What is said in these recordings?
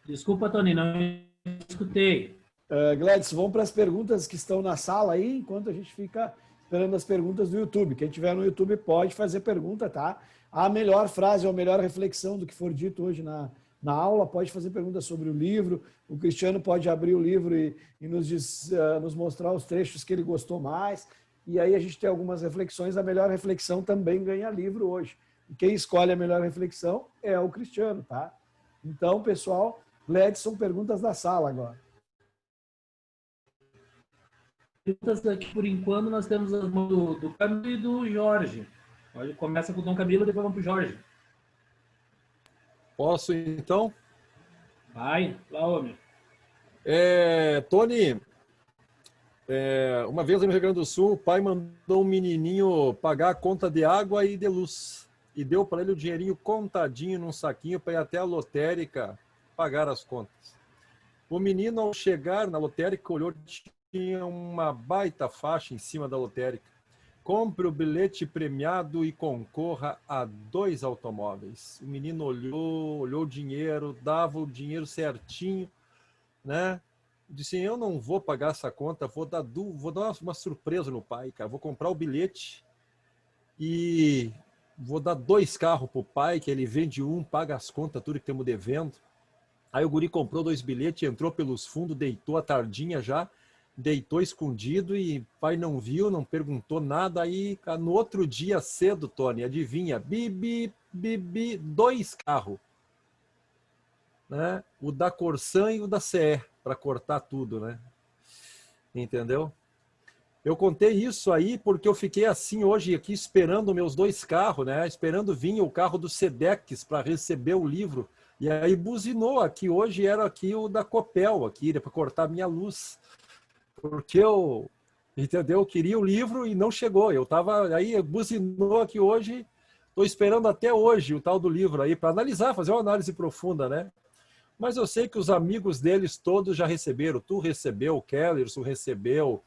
Desculpa, Tony, não escutei. Gladys, vamos para as perguntas que estão na sala aí, enquanto a gente fica esperando as perguntas do YouTube. Quem estiver no YouTube pode fazer pergunta, tá? A melhor frase ou a melhor reflexão do que for dito hoje na aula, pode fazer perguntas sobre o livro. O Cristiano pode abrir o livro e nos mostrar os trechos que ele gostou mais. E aí a gente tem algumas reflexões. A melhor reflexão também ganha livro hoje. E quem escolhe a melhor reflexão é o Cristiano, tá? Então, pessoal, Gladson, perguntas da sala agora. Perguntas aqui, por enquanto, nós temos as mãos do Camilo e do Jorge. Começa com o Dom Camilo, depois vamos para o Jorge. Posso, então? Vai, lá, homem. Tony, uma vez no Rio Grande do Sul, o pai mandou um menininho pagar a conta de água e de luz. E deu para ele o dinheirinho contadinho num saquinho para ir até a lotérica pagar as contas. O menino, ao chegar na lotérica, olhou, tinha uma baita faixa em cima da lotérica. Compre o bilhete premiado e concorra a 2 automóveis. O menino olhou o dinheiro, dava o dinheiro certinho, né? Disse, eu não vou pagar essa conta, vou dar uma surpresa no pai, cara. Vou comprar o bilhete e vou dar 2 carros pro pai, que ele vende um, paga as contas, tudo que estamos devendo. Aí o guri comprou 2 bilhetes, entrou pelos fundos, deitou à tardinha já, deitou escondido e o pai não viu, não perguntou nada. Aí no outro dia cedo, Tony, adivinha, bibi, 2 carros, né? O da Corsan e o da CE, para cortar tudo, né? Entendeu? Eu contei isso aí porque eu fiquei assim hoje aqui esperando meus 2 carros, né? Esperando vir o carro do Sedex para receber o livro. E aí buzinou aqui, hoje era aqui o da Copel, aqui, para cortar minha luz. Porque eu, entendeu? Eu queria o livro e não chegou. Eu tava, aí buzinou aqui hoje, estou esperando até hoje o tal do livro aí para analisar, fazer uma análise profunda, né? Mas eu sei que os amigos deles todos já receberam. Tu recebeu, o Kellerson recebeu,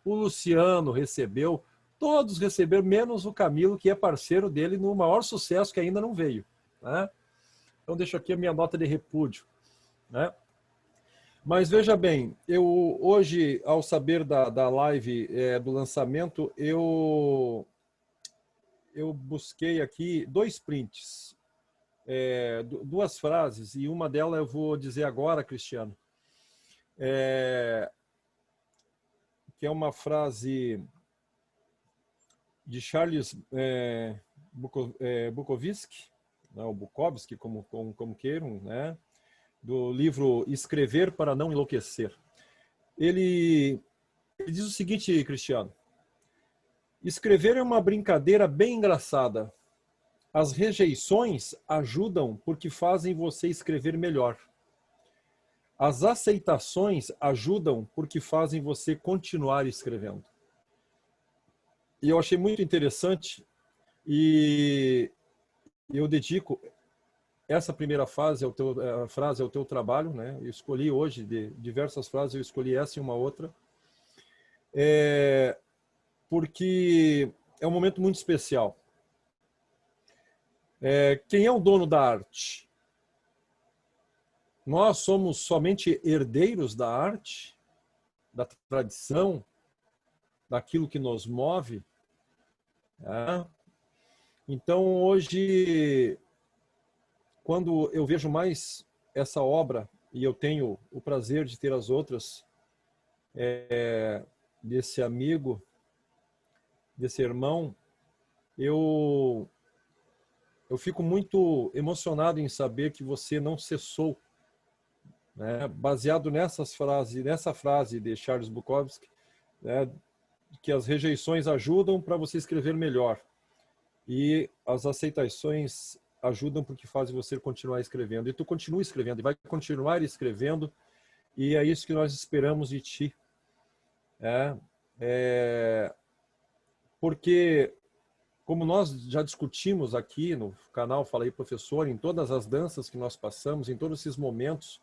o Luciano recebeu, todos receberam, menos o Camilo, que é parceiro dele no maior sucesso que ainda não veio, né? Então deixo aqui a minha nota de repúdio, né? Mas veja bem, eu hoje, ao saber da live do lançamento, eu busquei aqui 2 prints, 2 frases, e uma delas eu vou dizer agora, Cristiano, que é uma frase de Charles Bukowski, né, ou Bukowski, como queiram, né? Do livro Escrever para não enlouquecer. Ele diz o seguinte, Cristiano: escrever é uma brincadeira bem engraçada. As rejeições ajudam porque fazem você escrever melhor. As aceitações ajudam porque fazem você continuar escrevendo. E eu achei muito interessante e eu dedico essa primeira frase ao teu trabalho, né? Eu escolhi hoje, de diversas frases, eu escolhi essa e uma outra, porque é um momento muito especial. Quem é o dono da arte? Nós somos somente herdeiros da arte, da tradição, daquilo que nos move, né? Então, hoje, quando eu vejo mais essa obra, e eu tenho o prazer de ter as outras, desse amigo, desse irmão, eu fico muito emocionado em saber que você não cessou, né? Baseado nessa frase de Charles Bukowski, né? Que as rejeições ajudam para você escrever melhor e as aceitações ajudam porque fazem você continuar escrevendo. E tu continua escrevendo e vai continuar escrevendo, e é isso que nós esperamos de ti. Porque, como nós já discutimos aqui no canal Fala aí Professor, em todas as danças que nós passamos, em todos esses momentos,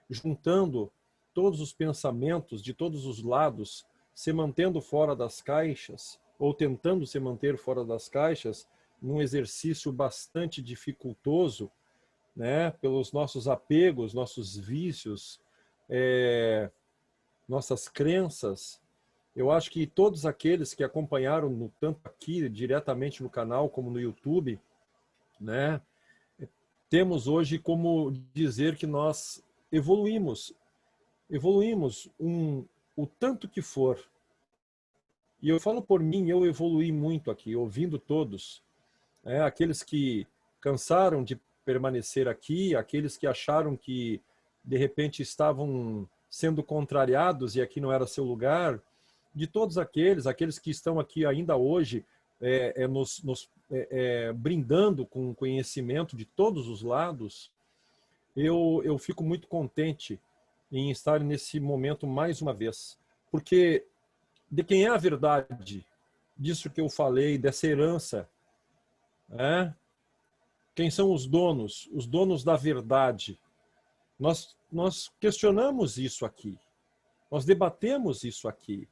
juntando todos os pensamentos de todos os lados, se mantendo fora das caixas, ou tentando se manter fora das caixas, num exercício bastante dificultoso, né, pelos nossos apegos, nossos vícios, nossas crenças. Eu acho que todos aqueles que acompanharam, tanto aqui diretamente no canal como no YouTube, né, temos hoje como dizer que nós evoluímos o tanto que for. E eu falo por mim, eu evoluí muito aqui, ouvindo todos. Aqueles que cansaram de permanecer aqui, aqueles que acharam que de repente estavam sendo contrariados e aqui não era seu lugar, de todos aqueles que estão aqui ainda hoje, nos brindando com conhecimento de todos os lados, eu fico muito contente em estar nesse momento mais uma vez. Porque de quem é a verdade disso que eu falei, dessa herança? Quem são os donos? Os donos da verdade. Nós questionamos isso aqui. Nós debatemos isso aqui.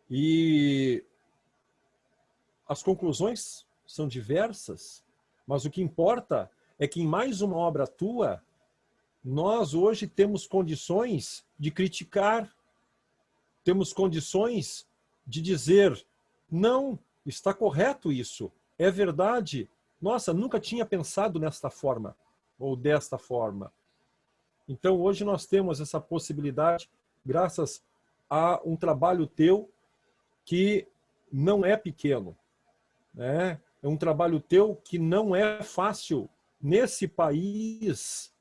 E as conclusões são diversas, mas o que importa é que em mais uma obra tua, nós hoje temos condições de criticar, temos condições de dizer, não, está correto isso, é verdade. Nossa, nunca tinha pensado nesta forma, ou desta forma. Então hoje nós temos essa possibilidade, graças a um trabalho teu, que não é pequeno, né? É um trabalho teu que não é fácil nesse país,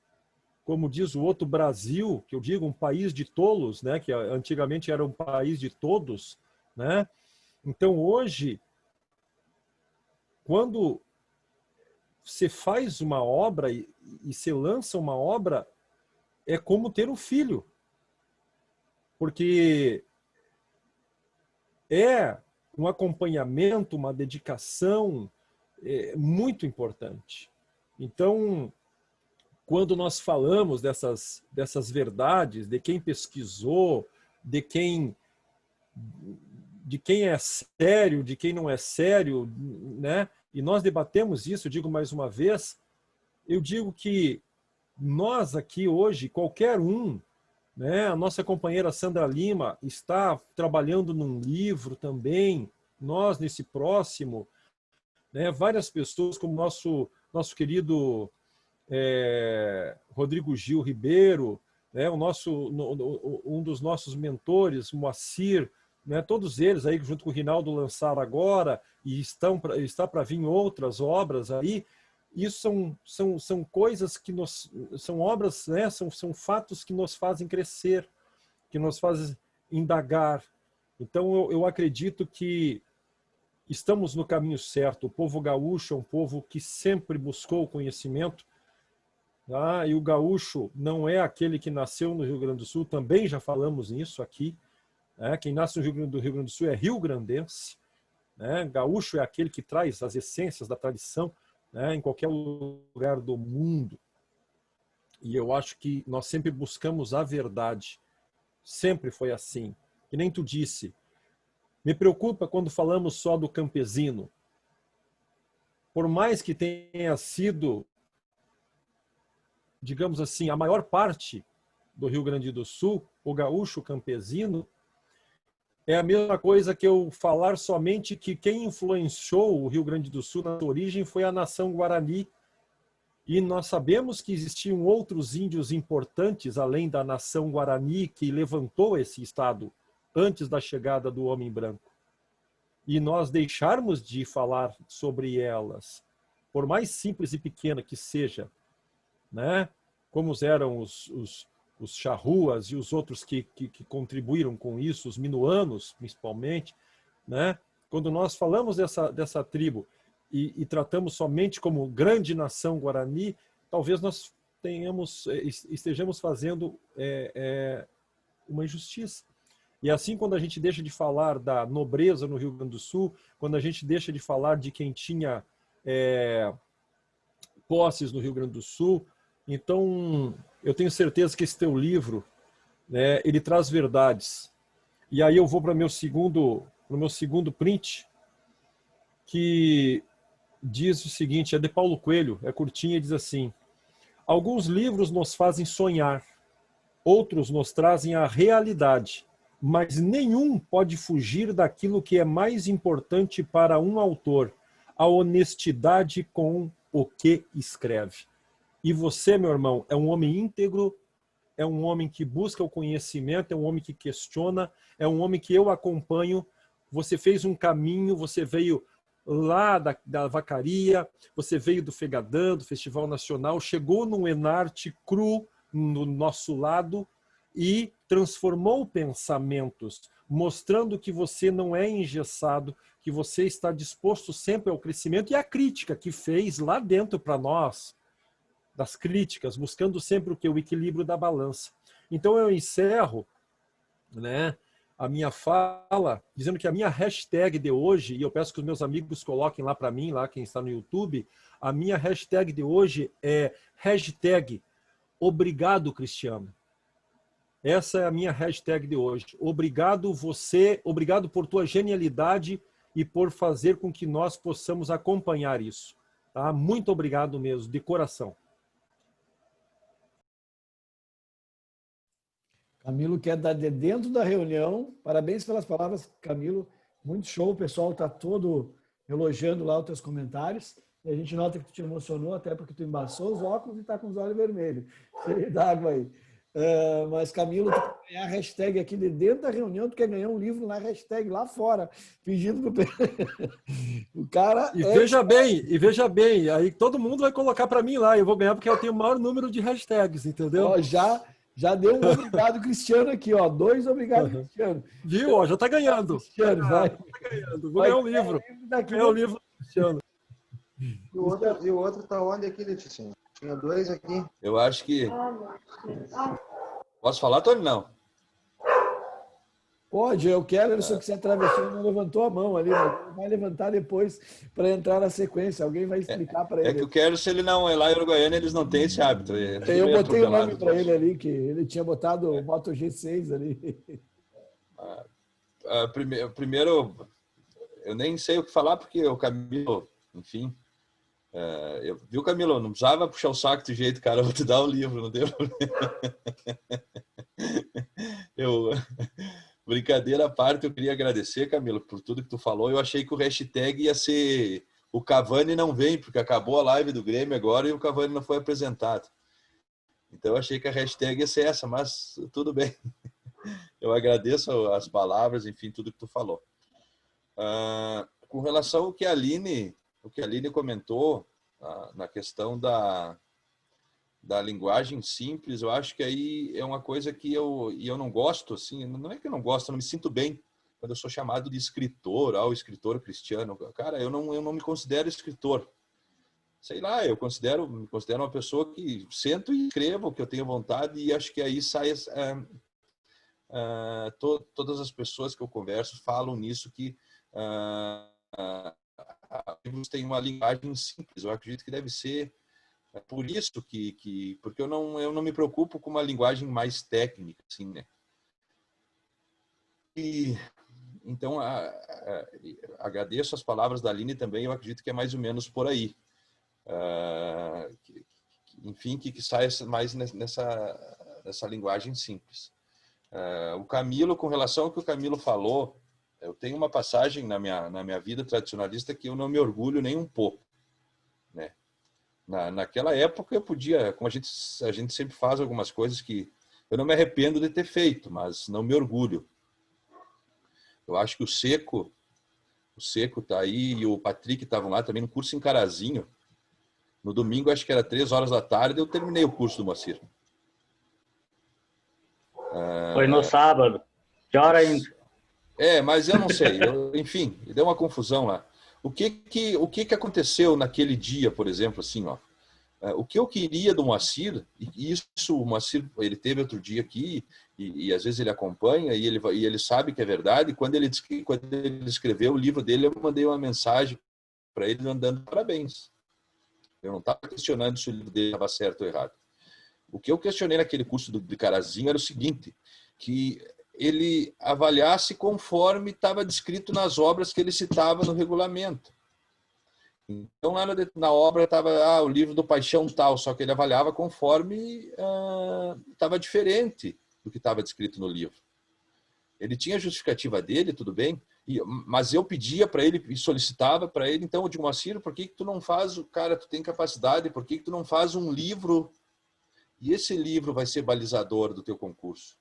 como diz o outro Brasil, que eu digo um país de tolos, né? Que antigamente era um país de todos, né? Então hoje, quando você faz uma obra e você lança uma obra, é como ter um filho, porque é um acompanhamento, uma dedicação muito importante. Então, quando nós falamos dessas verdades, de quem pesquisou, de quem é sério, de quem não é sério, né? E nós debatemos isso, eu digo mais uma vez, eu digo que nós aqui hoje, qualquer um, né? A nossa companheira Sandra Lima está trabalhando num livro também, nós nesse próximo, né? Várias pessoas como nosso querido Rodrigo Gil Ribeiro, né? Um dos nossos mentores, Moacir, né? Todos eles aí junto com o Rinaldo lançaram agora e está para vir outras obras aí. Isso são coisas que são obras, né? São fatos que nos fazem crescer, que nos fazem indagar. Então eu acredito que estamos no caminho certo. O povo gaúcho é um povo que sempre buscou o conhecimento, tá? E o gaúcho não é aquele que nasceu no Rio Grande do Sul, também já falamos nisso aqui, né? Quem nasce no Rio Grande do Sul é rio-grandense, né? Gaúcho é aquele que traz as essências da tradição, né, em qualquer lugar do mundo. E eu acho que nós sempre buscamos a verdade. Sempre foi assim. Que nem tu disse. Me preocupa quando falamos só do campesino. Por mais que tenha sido, digamos assim, a maior parte do Rio Grande do Sul, o gaúcho campesino, é a mesma coisa que eu falar somente que quem influenciou o Rio Grande do Sul na sua origem foi a nação Guarani. E nós sabemos que existiam outros índios importantes, além da nação Guarani, que levantou esse estado antes da chegada do homem branco. E nós deixarmos de falar sobre elas, por mais simples e pequena que seja, né? Como eram os charruas e os outros que contribuíram com isso, os minuanos principalmente, né? Quando nós falamos dessa tribo e tratamos somente como grande nação Guarani, talvez nós estejamos fazendo uma injustiça. E assim, quando a gente deixa de falar da nobreza no Rio Grande do Sul, quando a gente deixa de falar de quem tinha posses no Rio Grande do Sul, então eu tenho certeza que esse teu livro, né, ele traz verdades. E aí eu vou para o meu segundo print, que diz o seguinte, é de Paulo Coelho, é curtinha e diz assim: alguns livros nos fazem sonhar, outros nos trazem a realidade, mas nenhum pode fugir daquilo que é mais importante para um autor, a honestidade com o que escreve. E você, meu irmão, é um homem íntegro, é um homem que busca o conhecimento, é um homem que questiona, é um homem que eu acompanho. Você fez um caminho, você veio lá da Vacaria, você veio do Fegadã, do Festival Nacional, chegou no Enarte cru no nosso lado e transformou pensamentos, mostrando que você não é engessado, que você está disposto sempre ao crescimento, e a crítica que fez lá dentro para nós, das críticas, buscando sempre o que? O equilíbrio da balança. Então eu encerro, né, a minha fala dizendo que a minha hashtag de hoje, e eu peço que os meus amigos coloquem lá para mim, lá quem está no YouTube, a minha hashtag de hoje é hashtag Obrigado, Cristiano. Essa é a minha hashtag de hoje. Obrigado você, obrigado por tua genialidade e por fazer com que nós possamos acompanhar isso. Tá? Muito obrigado mesmo, de coração. Camilo quer dar de dentro da reunião. Parabéns pelas palavras, Camilo. Muito show. O pessoal está todo elogiando lá os teus comentários. E a gente nota que tu te emocionou, até porque tu embaçou os óculos e está com os olhos vermelhos. Cheio d'água aí. Mas, Camilo, tu quer ganhar a hashtag aqui de dentro da reunião, tu quer ganhar um livro na hashtag lá fora, pedindo pro... O cara... E veja bem, aí todo mundo vai colocar para mim lá, eu vou ganhar porque eu tenho o maior número de hashtags, entendeu? Ó, já deu um obrigado, Cristiano, aqui, ó. 2 obrigado, Cristiano. Viu? Ó, já tá ganhando. Cristiano, vai. Tá ganhando. Vou ganhar um livro. Ganhar o livro do Cristiano. E o outro tá onde aqui, Letícia? Tinha 2 aqui. Eu acho que... Posso falar, Tony? Não. Pode, eu quero, ele só que se atravessou, não levantou a mão ali, mas vai levantar depois para entrar na sequência. Alguém vai explicar para ele. É que eu quero, se ele não é lá em Uruguaiana, eles não têm esse hábito. Eu botei o nome para ele ali, que ele tinha botado o Moto G6 ali. Primeiro, eu nem sei o que falar, porque o Camilo, enfim... viu, Camilo? Não precisava puxar o saco de jeito, cara. Eu vou te dar o livro, não deu? Brincadeira à parte, eu queria agradecer, Camilo, por tudo que tu falou. Eu achei que o hashtag ia ser o Cavani não vem, porque acabou a live do Grêmio agora e o Cavani não foi apresentado. Então eu achei que a hashtag ia ser essa, mas tudo bem. Eu agradeço as palavras, enfim, tudo que tu falou. Com relação ao que a Aline comentou na questão da linguagem simples, eu acho que aí é uma coisa que eu não gosto, assim, não é que eu não gosto, eu não me sinto bem quando eu sou chamado de escritor, o escritor Cristiano. Cara, eu não me considero escritor. Sei lá, me considero uma pessoa que sento e escrevo o que eu tenho vontade, e acho que aí sai... todas as pessoas que eu converso falam nisso, que livros têm uma linguagem simples. Eu acredito que deve ser por isso porque eu não me preocupo com uma linguagem mais técnica, assim, né? E então agradeço as palavras da Aline também. Eu acredito que é mais ou menos por aí. Enfim, que sai mais nessa linguagem simples. O Camilo, com relação ao que o Camilo falou, eu tenho uma passagem na minha vida tradicionalista que eu não me orgulho nem um pouco, né? Naquela época eu podia, como a gente sempre faz algumas coisas que eu não me arrependo de ter feito, mas não me orgulho. Eu acho que o Seco tá aí, e o Patrick estavam lá também no curso em Carazinho. No domingo, acho que era 3h da tarde, eu terminei o curso do Moacir. Foi no sábado. Que hora ainda? Mas eu não sei. Enfim, deu uma confusão lá. O que aconteceu naquele dia, por exemplo, assim, ó? O que eu queria do Moacir, e isso o Moacir, ele teve outro dia aqui, e às vezes ele acompanha, e ele sabe que é verdade. Quando ele escreveu o livro dele, eu mandei uma mensagem para ele dando parabéns. Eu não estava questionando se o livro dele estava certo ou errado. O que eu questionei naquele curso de Carazinho era o seguinte, que ele avaliasse conforme estava descrito nas obras que ele citava no regulamento. Então, lá na obra estava o livro do Paixão tal, só que ele avaliava conforme estava diferente do que estava descrito no livro. Ele tinha a justificativa dele, tudo bem, mas eu pedia para ele e solicitava para ele, então, eu digo, Moacir, por que tu não faz, cara, tu tem capacidade, por que tu não faz um livro e esse livro vai ser balizador do teu concurso?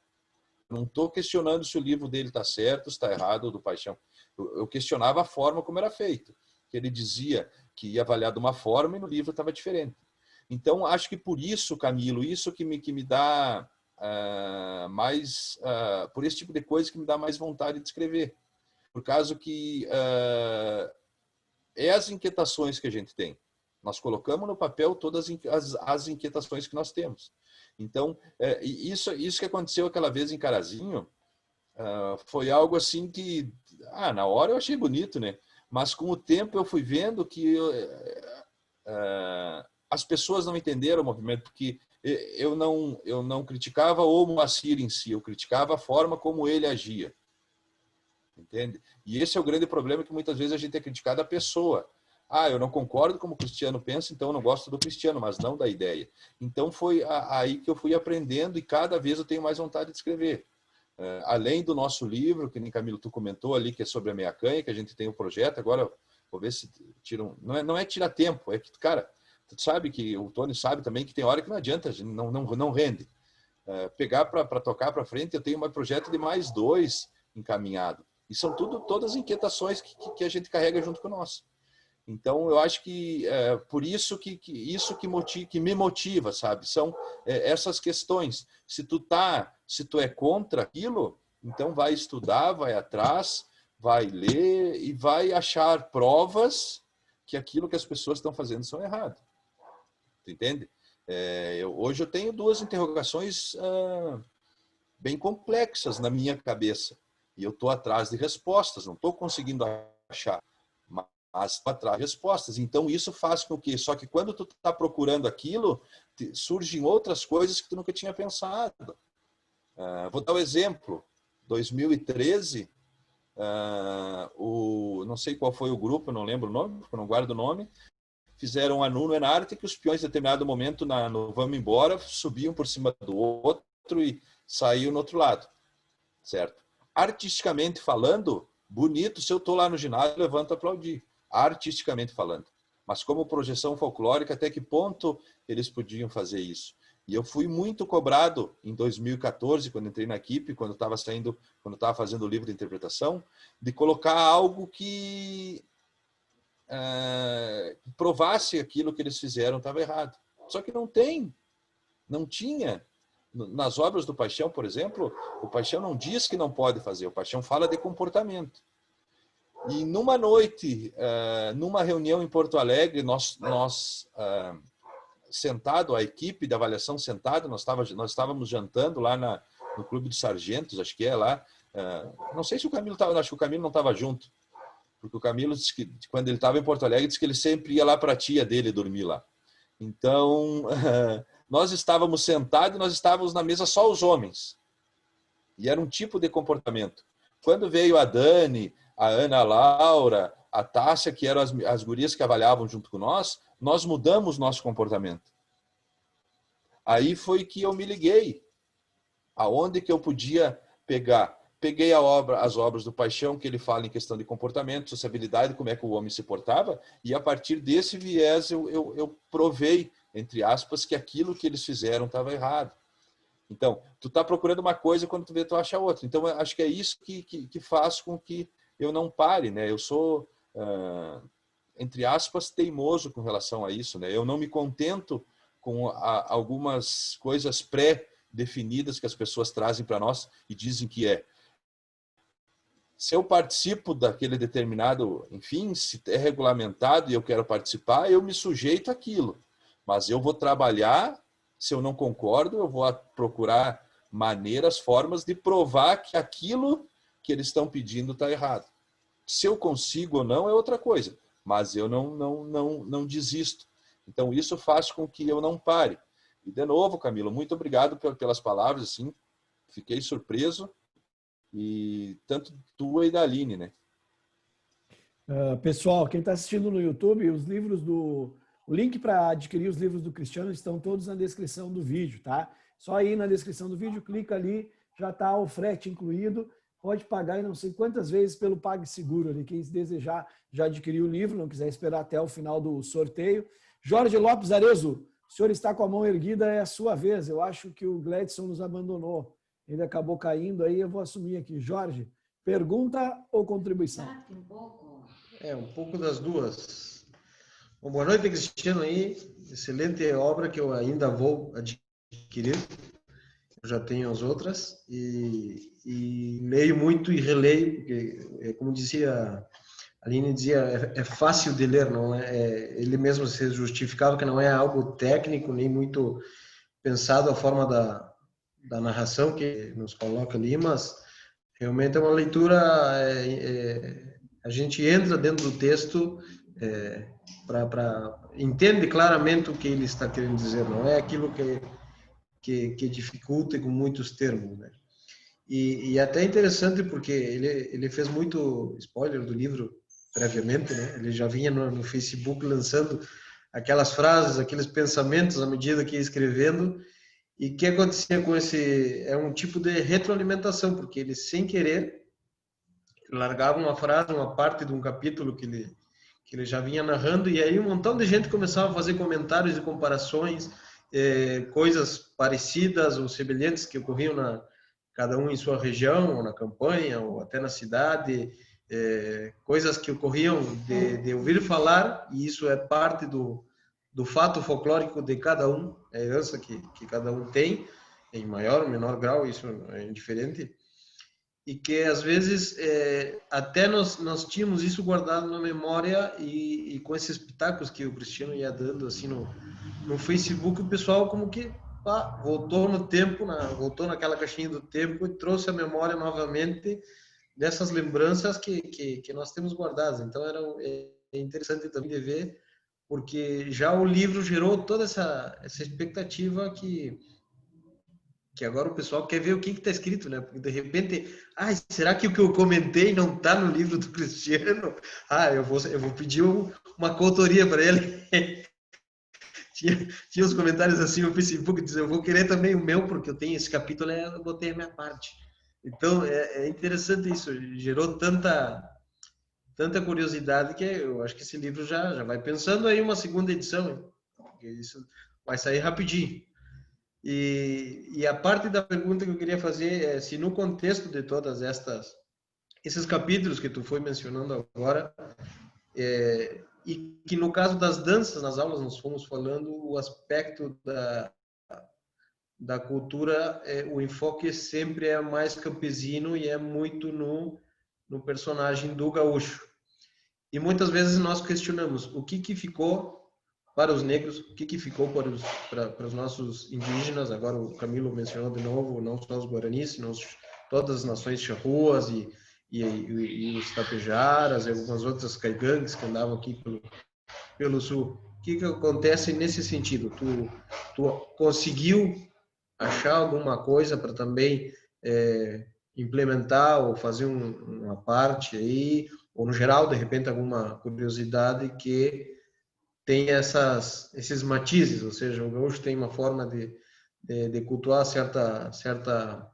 Não estou questionando se o livro dele está certo, se está errado, do Paixão. Eu questionava a forma como era feito. Que ele dizia que ia avaliar de uma forma e no livro estava diferente. Então, acho que por isso, Camilo, isso que me dá mais... por esse tipo de coisa que me dá mais vontade de escrever. Por causa que é as inquietações que a gente tem. Nós colocamos no papel todas as inquietações que nós temos. Então, isso que aconteceu aquela vez em Carazinho, foi algo assim que, na hora eu achei bonito, né? Mas com o tempo eu fui vendo que as pessoas não entenderam o movimento, porque eu não criticava o Moacir em si, eu criticava a forma como ele agia. Entende? E esse é o grande problema, que muitas vezes a gente é criticado a pessoa. Eu não concordo como o Cristiano pensa, então eu não gosto do Cristiano, mas não da ideia. Então foi aí que eu fui aprendendo e cada vez eu tenho mais vontade de escrever. Além do nosso livro, que nem Camilo tu comentou ali, que é sobre a meia canha, que a gente tem um projeto, agora vou ver se tiram. Não é tirar tempo, é que, cara, tu sabe que o Tony sabe também que tem hora que não adianta, a gente não rende. Pegar para tocar para frente, eu tenho um projeto de mais 2 encaminhado. E são todas inquietações que a gente carrega junto com nós. Então, eu acho que por isso que me motiva, sabe? São essas questões. Se tu é contra aquilo, então vai estudar, vai atrás, vai ler e vai achar provas que aquilo que as pessoas estão fazendo são errado. Tu entende? Hoje eu tenho 2 interrogações bem complexas na minha cabeça. E eu estou atrás de respostas, não estou conseguindo achar. Mas atrás de respostas. Então, isso faz com que... Só que quando tu está procurando aquilo, surgem outras coisas que tu nunca tinha pensado. Vou dar um exemplo. 2013, não sei qual foi o grupo, não lembro o nome, porque eu não guardo o nome, fizeram um anúncio na arte que os peões, em determinado momento, no Vamos Embora, subiam por cima do outro e saíam no outro lado. Certo? Artisticamente falando, bonito, se eu estou lá no ginásio, levanto a aplaudir. Artisticamente falando. Mas como projeção folclórica, até que ponto eles podiam fazer isso? E eu fui muito cobrado em 2014, quando entrei na equipe, quando estava fazendo o livro de interpretação, de colocar algo que provasse aquilo que eles fizeram estava errado. Só que não tinha. Nas obras do Paixão, por exemplo, o Paixão não diz que não pode fazer, o Paixão fala de comportamento. E numa noite, numa reunião em Porto Alegre, nós sentado, a equipe de avaliação sentada, nós estávamos jantando lá no Clube dos Sargentos, acho que é lá. Não sei se o Camilo estava, acho que o Camilo não estava junto, porque o Camilo disse que quando ele estava em Porto Alegre, disse que ele sempre ia lá para a tia dele dormir lá. Então, nós estávamos sentados e nós estávamos na mesa só os homens. E era um tipo de comportamento. Quando veio a Dani, a Ana Laura, a Tássia, que eram as gurias que avaliavam junto com nós mudamos nosso comportamento. Aí foi que eu me liguei. Aonde que eu podia pegar? Peguei as obras do Paixão, que ele fala em questão de comportamento, sociabilidade, como é que o homem se portava, e a partir desse viés eu provei, entre aspas, que aquilo que eles fizeram estava errado. Então, tu está procurando uma coisa, quando tu vê, tu acha outra. Então, eu acho que é isso que faz com que eu não pare, né? Eu sou, entre aspas, teimoso com relação a isso, né? Eu não me contento com algumas coisas pré-definidas que as pessoas trazem para nós e dizem que é. Se eu participo daquele determinado, enfim, se é regulamentado e eu quero participar, eu me sujeito àquilo. Mas eu vou trabalhar, se eu não concordo, eu vou procurar maneiras, formas de provar que aquilo que eles estão pedindo está errado. Se eu consigo ou não é outra coisa, mas eu não desisto. Então, isso faz com que eu não pare. E, de novo, Camilo, muito obrigado pelas palavras, assim, fiquei surpreso, e tanto tua e da Aline, né? Pessoal, quem está assistindo no YouTube, o link para adquirir os livros do Cristiano estão todos na descrição do vídeo, tá? Só ir na descrição do vídeo, clica ali, já está o frete incluído, pode pagar e não sei quantas vezes pelo PagSeguro ali. Quem desejar já adquiriu o livro, não quiser esperar até o final do sorteio. Jorge Lopes Arezo, o senhor está com a mão erguida, é a sua vez. Eu acho que o Gledson nos abandonou. Ele acabou caindo aí, eu vou assumir aqui. Jorge, pergunta ou contribuição? Um pouco das duas. Bom, boa noite, Cristiano aí. Excelente obra que eu ainda vou adquirir. Eu já tenho as outras e leio muito e releio, porque, como dizia a Aline, é fácil de ler, não é? Ele mesmo se justificava que não é algo técnico nem muito pensado a forma da narração que nos coloca ali, mas realmente é uma leitura. A gente entra dentro do texto entende claramente o que ele está querendo dizer, não é aquilo que dificulta com muitos termos, né? E até interessante porque ele fez muito spoiler do livro previamente, né? Ele já vinha no Facebook lançando aquelas frases, aqueles pensamentos à medida que ia escrevendo. E o que acontecia com esse... É um tipo de retroalimentação, porque ele, sem querer, largava uma frase, uma parte de um capítulo que ele já vinha narrando, e aí um montão de gente começava a fazer comentários e comparações, coisas parecidas ou semelhantes que ocorriam cada um em sua região, ou na campanha, ou até na cidade, coisas que ocorriam de ouvir falar, e isso é parte do fato folclórico de cada um, a herança que cada um tem, em maior ou menor grau, isso é indiferente, e que às vezes até nós tínhamos isso guardado na memória e com esses pitacos que o Cristiano ia dando assim no Facebook, o pessoal como que voltou no tempo, voltou naquela caixinha do tempo e trouxe a memória novamente dessas lembranças que nós temos guardadas. Então é interessante também de ver, porque já o livro gerou toda essa expectativa que agora o pessoal quer ver o que está escrito, né? Porque de repente, será que o que eu comentei não está no livro do Cristiano? Eu vou pedir uma coautoria para ele. tinha os comentários assim no Facebook dizendo, eu vou querer também o meu, porque eu tenho esse capítulo, eu botei a minha parte. Então, é interessante isso, gerou tanta curiosidade que eu acho que esse livro já vai pensando aí uma segunda edição, hein? Porque isso vai sair rapidinho. E a parte da pergunta que eu queria fazer é se no contexto de todas esses capítulos que tu foi mencionando agora, e que no caso das danças, nas aulas nós fomos falando o aspecto da cultura, o enfoque sempre é mais campesino e é muito no personagem do gaúcho. E muitas vezes nós questionamos o que ficou para os negros, o que ficou para os nossos indígenas. Agora o Camilo mencionou de novo, não só os guaranis, senão todas as nações charruas e os tapejaras e algumas outras caigangues que andavam aqui pelo sul. O que acontece nesse sentido? Tu conseguiu achar alguma coisa para também implementar ou fazer uma parte aí, ou no geral, de repente, alguma curiosidade que tem esses matizes, ou seja, o gaúcho tem uma forma de cultuar certa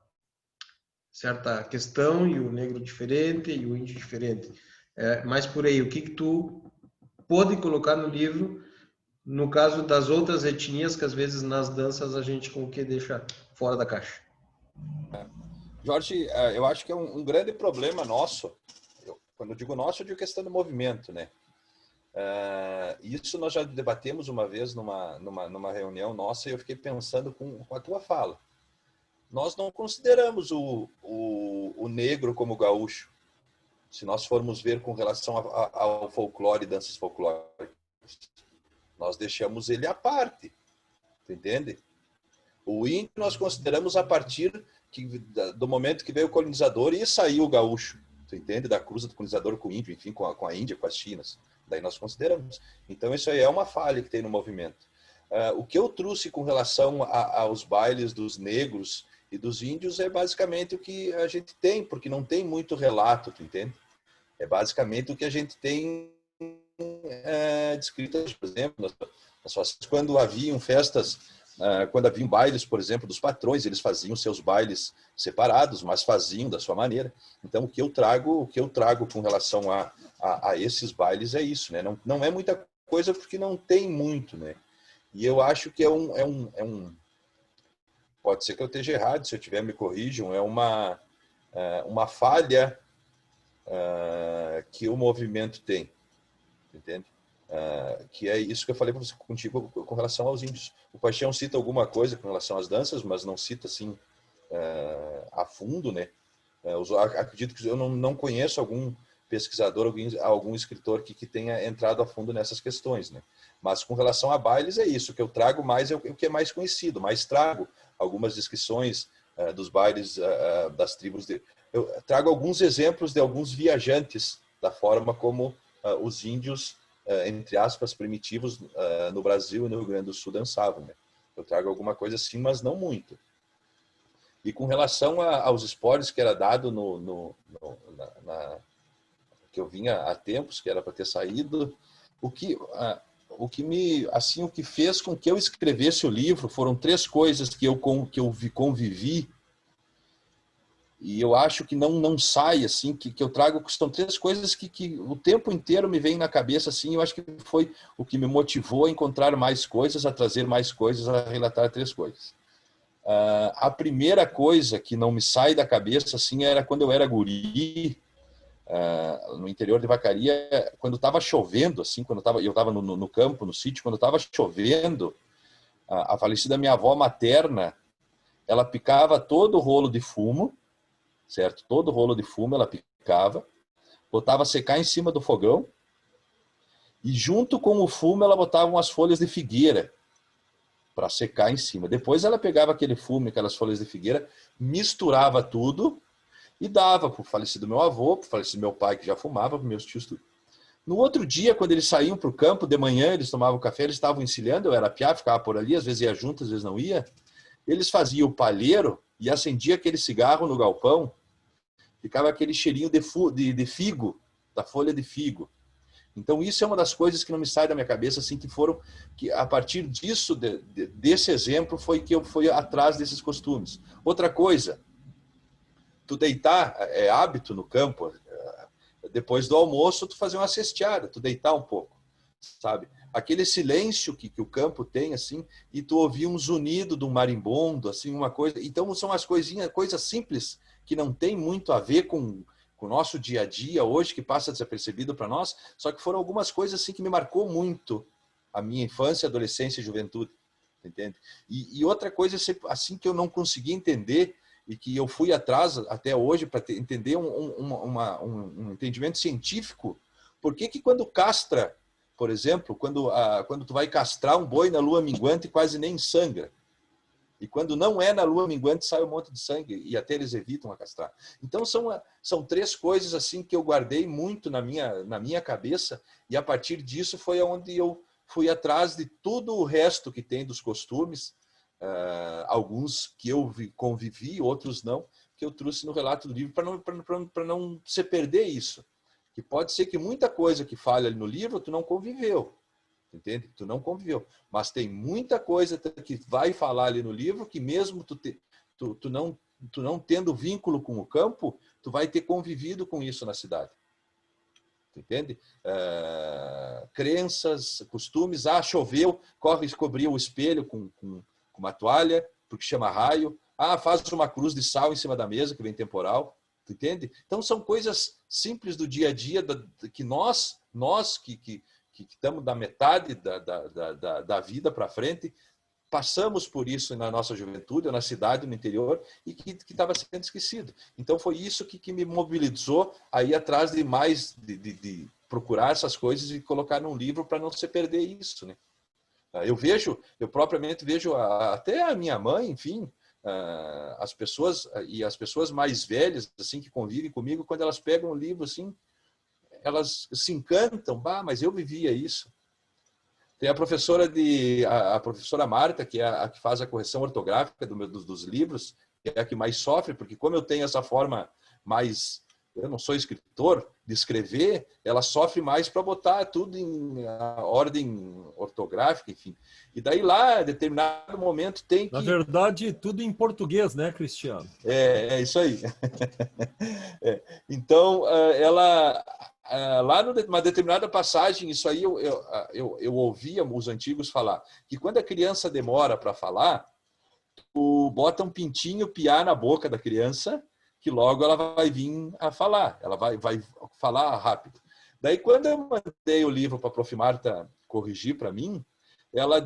questão, e o negro diferente, e o índio diferente. Mas por aí, o que tu pode colocar no livro, no caso das outras etnias, que às vezes nas danças a gente com o que deixa fora da caixa? Jorge, eu acho que é um grande problema nosso. Quando eu digo nosso, eu digo questão do movimento, né? Isso nós já debatemos uma vez numa reunião nossa, e eu fiquei pensando com a tua fala. Nós não consideramos o negro como gaúcho, se nós formos ver com relação ao folclore e danças folclóricas. Nós deixamos ele à parte, entende? O índio nós consideramos a partir do momento que veio o colonizador e saiu o gaúcho, tu entende? Da cruza do colonizador com o índio, enfim, com a Índia, com as Chinas. Daí nós consideramos. Então isso aí é uma falha que tem no movimento. O que eu trouxe com relação aos bailes dos negros e dos índios é basicamente o que a gente tem, porque não tem muito relato, tu entende? É basicamente o que a gente tem descrito, por exemplo, quando haviam festas, quando haviam bailes, por exemplo, dos patrões, eles faziam seus bailes separados, mas faziam da sua maneira. Então, o que eu trago com relação a esses bailes é isso, né? Não é muita coisa porque não tem muito, né? E eu acho que pode ser que eu esteja errado, se eu tiver, me corrijam, é uma falha que o movimento tem, entende? Que é isso que eu falei contigo com relação aos índios. O Paixão cita alguma coisa com relação às danças, mas não cita assim a fundo, né? Acredito que eu não conheço algum pesquisador, algum escritor que tenha entrado a fundo nessas questões, né? Mas com relação a bailes é isso, o que eu trago mais é o que é mais conhecido, mas trago algumas descrições dos bailes das tribos. Eu trago alguns exemplos de alguns viajantes da forma como os índios, entre aspas, primitivos no Brasil e no Rio Grande do Sul dançavam, né? Eu trago alguma coisa assim, mas não muito. E com relação aos esportes que era dado que eu vinha há tempos, que era para ter saído, o que fez com que eu escrevesse o livro foram 3 coisas que eu convivi, e eu acho que não sai, assim, que eu trago, são 3 coisas que o tempo inteiro me vem na cabeça, assim, eu acho que foi o que me motivou a encontrar mais coisas, a trazer mais coisas, a relatar 3 coisas. A primeira coisa que não me sai da cabeça, assim, era quando eu era guri, no interior de Vacaria, quando estava chovendo, assim, eu estava no campo, no sítio, quando estava chovendo, a falecida minha avó materna, ela picava todo o rolo de fumo, certo? Todo o rolo de fumo ela picava, botava secar em cima do fogão, e junto com o fumo ela botava umas folhas de figueira para secar em cima. Depois ela pegava aquele fumo, aquelas folhas de figueira, misturava tudo e dava para o falecido meu avô, para o falecido meu pai, que já fumava, para meus tios, tudo. No outro dia, quando eles saíam para o campo, de manhã, eles tomavam café, eles estavam encilhando, eu era piá, ficava por ali, às vezes ia junto, às vezes não ia. Eles faziam o palheiro e acendia aquele cigarro no galpão, ficava aquele cheirinho de figo, da folha de figo. Então, isso é uma das coisas que não me sai da minha cabeça, assim, que a partir disso, desse exemplo, foi que eu fui atrás desses costumes. Outra coisa, tu deitar, é hábito no campo, depois do almoço, tu fazer uma cesteada, tu deitar um pouco, sabe? Aquele silêncio que o campo tem, assim, e tu ouvir um zunido de um marimbondo, assim, uma coisa. Então, são as coisas simples que não tem muito a ver com o nosso dia a dia hoje, que passa desapercebido para nós, só que foram algumas coisas assim que me marcou muito a minha infância, adolescência e juventude, entende? E outra coisa assim que eu não consegui entender e que eu fui atrás até hoje para entender um entendimento científico, por que quando castra, por exemplo, quando tu vai castrar um boi na lua minguante quase nem sangra. E quando não é na lua minguante, sai um monte de sangue, e até eles evitam a castrar. Então, são 3 coisas assim que eu guardei muito na minha cabeça, e a partir disso foi onde eu fui atrás de tudo o resto que tem dos costumes, alguns que eu convivi, outros não, que eu trouxe no relato do livro, para não se perder isso. Que pode ser que muita coisa que fala ali no livro, tu não conviveu. Entende? Tu não conviveu. Mas tem muita coisa que vai falar ali no livro que mesmo tu não tendo vínculo com o campo, tu vai ter convivido com isso na cidade. Entende? Crenças, costumes. Choveu, corre cobrir o espelho com uma toalha, porque chama raio. Faz uma cruz de sal em cima da mesa, que vem temporal. Entende? Então, são coisas simples do dia a dia que nós que estamos da metade da vida para frente, passamos por isso na nossa juventude, na cidade, no interior, e que estava sendo esquecido. Então, foi isso que me mobilizou a ir atrás de mais, de procurar essas coisas e colocar num livro para não se perder isso, né? Eu propriamente vejo até a minha mãe, enfim, as pessoas mais velhas, assim, que convivem comigo, quando elas pegam um livro, assim, elas se encantam, mas eu vivia isso. Tem a professora Marta, que é a que faz a correção ortográfica dos livros, que é a que mais sofre, porque como eu tenho essa forma mais eu não sou escritor, de escrever, ela sofre mais para botar tudo em ordem ortográfica, enfim. E daí lá, em determinado momento, tem que... Na verdade, tudo em português, né, Cristiano? É isso aí. Então, ela... Lá numa determinada passagem, isso aí eu ouvia os antigos falar, que quando a criança demora para falar, bota um pintinho piar na boca da criança, que logo ela vai vir a falar, ela vai falar rápido. Daí, quando eu mandei o livro para a Prof. Marta corrigir para mim, ela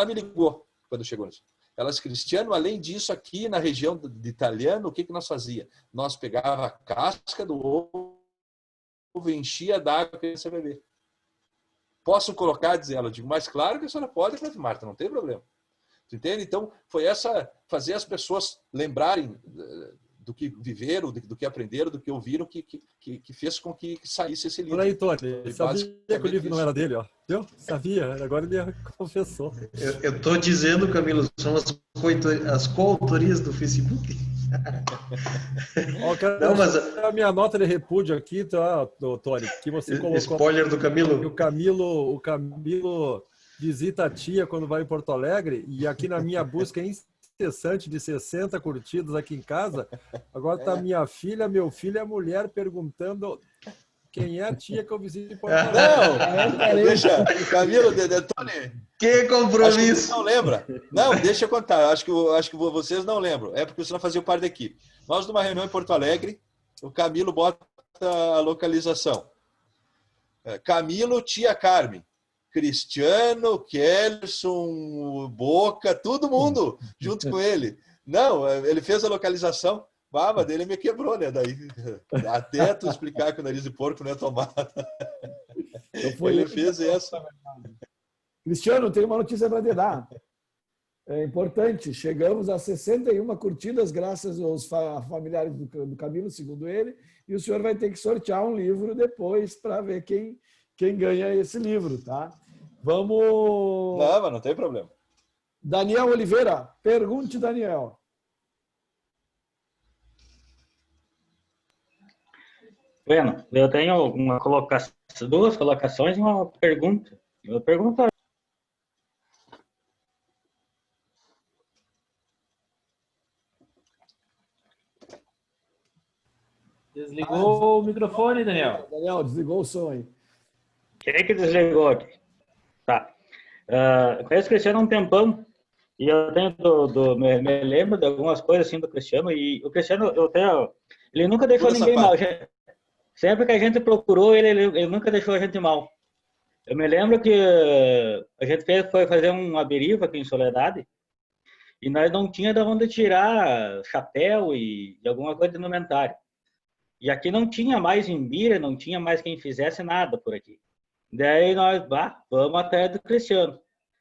me ligou quando chegou nisso. Ela disse, Cristiano, além disso, aqui na região de italiano, o que nós fazia? Nós pegava a casca do ovo, enchia d'água para a criança beber. Posso colocar, diz ela, eu digo, mas claro que a senhora pode, Prof. Marta, não tem problema. Tu entende? Então, foi fazer as pessoas lembrarem do que viveram, do que aprenderam, do que ouviram, que fez com que saísse esse livro. Olha aí, Tony, sabia que o livro não era dele, ó. Viu? Sabia, agora ele confessou. Eu estou dizendo, Camilo, são as coautorias do Facebook. Ó, não, mas a minha nota de repúdio aqui, tá, Tony, que você colocou. Spoiler do Camilo. O Camilo visita a tia quando vai em Porto Alegre, e aqui na minha busca incessante de 60 curtidas aqui em casa, agora tá minha filha, meu filho e a mulher perguntando quem é a tia que eu visito em Porto Alegre. Não, deixa, Camilo, Tony. Que compromisso! Acho que você não lembra? Não, deixa eu contar. Acho que vocês não lembram. É porque você não fazia parte da equipe. Nós, numa reunião em Porto Alegre, o Camilo bota a localização. Camilo, tia Carmen. Cristiano, Kellerson, Boca, todo mundo junto com ele. Não, ele fez a localização. Mas ele me quebrou, né? Daí, até tu explicar que o nariz de porco não é tomado. Então ele fez essa. Cristiano, tem uma notícia para te dar. É importante. Chegamos a 61 curtidas graças aos familiares do Camilo, segundo ele. E o senhor vai ter que sortear um livro depois para ver quem ganha esse livro, tá? Vamos... Não, mas não tem problema. Daniel Oliveira. Pergunte, Daniel. Bueno, eu tenho duas colocações e uma pergunta. Eu pergunto. Desligou o microfone, Daniel. Daniel, desligou o som aí. Quem é que desligou aqui? Tá. Conheço o Cristiano há um tempão e eu tenho me lembro de algumas coisas assim do Cristiano, e o Cristiano, ele nunca deixou ninguém mal. Sempre que a gente procurou, ele nunca deixou a gente mal. Eu me lembro que a gente foi fazer uma deriva aqui em Soledade e nós não tinha de onde tirar chapéu e alguma coisa de indumentária. E aqui não tinha mais Imbira, não tinha mais quem fizesse nada por aqui. Daí nós, vamos até do Cristiano.